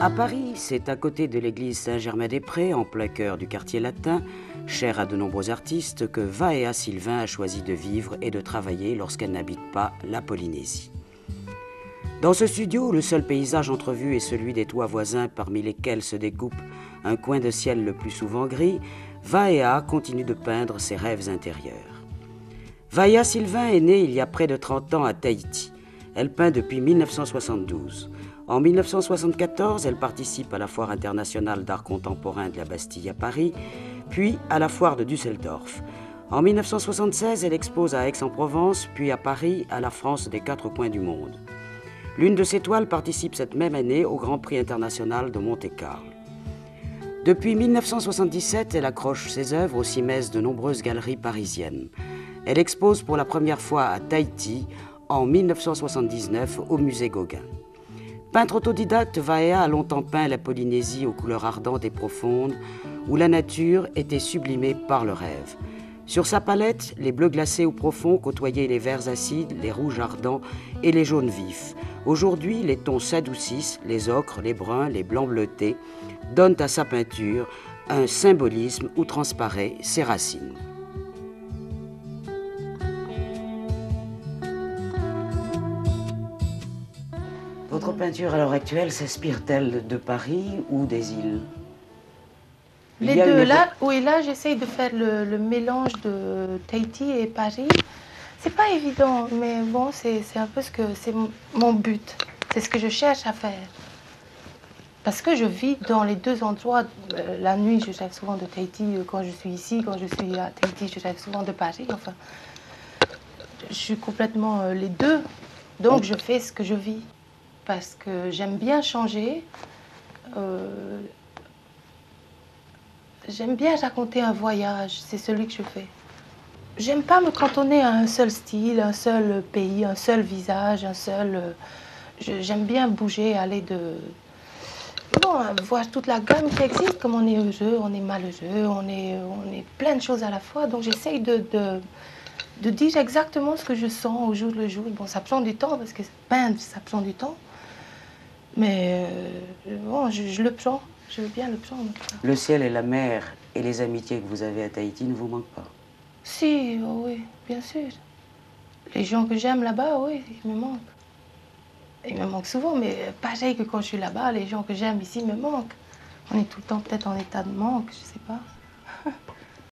À Paris, c'est à côté de l'église Saint-Germain-des-Prés, en plein cœur du quartier latin, cher à de nombreux artistes, que Vaea Sylvain a choisi de vivre et de travailler lorsqu'elle n'habite pas la Polynésie. Dans ce studio, le seul paysage entrevu est celui des toits voisins parmi lesquels se découpe un coin de ciel le plus souvent gris. Vaea continue de peindre ses rêves intérieurs. Vaea Sylvain est née il y a près de 30 ans à Tahiti. Elle peint depuis 1972. En 1974, elle participe à la Foire internationale d'art contemporain de la Bastille à Paris, puis à la Foire de Düsseldorf. En 1976, elle expose à Aix-en-Provence, puis à Paris, à la France des 4 coins du monde. L'une de ses toiles participe cette même année au Grand Prix international de Monte-Carlo. Depuis 1977, elle accroche ses œuvres aux cimaises de nombreuses galeries parisiennes. Elle expose pour la première fois à Tahiti en 1979 au musée Gauguin. Peintre autodidacte, Vaea a longtemps peint la Polynésie aux couleurs ardentes et profondes, où la nature était sublimée par le rêve. Sur sa palette, les bleus glacés ou profonds côtoyaient les verts acides, les rouges ardents et les jaunes vifs. Aujourd'hui, les tons s'adoucissent, les ocres, les bruns, les blancs bleutés donnent à sa peinture un symbolisme où transparaît ses racines. Votre peinture à l'heure actuelle s'inspire-t-elle de Paris ou des îles? Les deux, là, oui, là j'essaye de faire le mélange de Tahiti et Paris. C'est pas évident, mais bon, c'est un peu c'est mon but. C'est ce que je cherche à faire. Parce que je vis dans les deux endroits. La nuit, je rêve souvent de Tahiti quand je suis ici. Quand je suis à Tahiti, je rêve souvent de Paris. Enfin, je suis complètement les deux. Donc, je fais ce que je vis. Parce que j'aime bien changer. J'aime bien raconter un voyage. C'est celui que je fais. J'aime pas me cantonner à un seul style, un seul pays, un seul visage, un seul... J'aime bien bouger, aller de... Bon, voir toute la gamme qui existe, comme on est heureux, on est malheureux, on est plein de choses à la fois. Donc j'essaye de dire exactement ce que je sens au jour le jour. Bon, ça prend du temps, parce que peindre, ça prend du temps. Mais bon, je le prends, je veux bien le prendre. Le ciel et la mer et les amitiés que vous avez à Tahiti ne vous manquent pas? Si, oh oui, bien sûr. Les gens que j'aime là-bas, oui, ils me manquent. Ils me manquent souvent, mais pareil que quand je suis là-bas, les gens que j'aime ici me manquent. On est tout le temps peut-être en état de manque, je sais pas.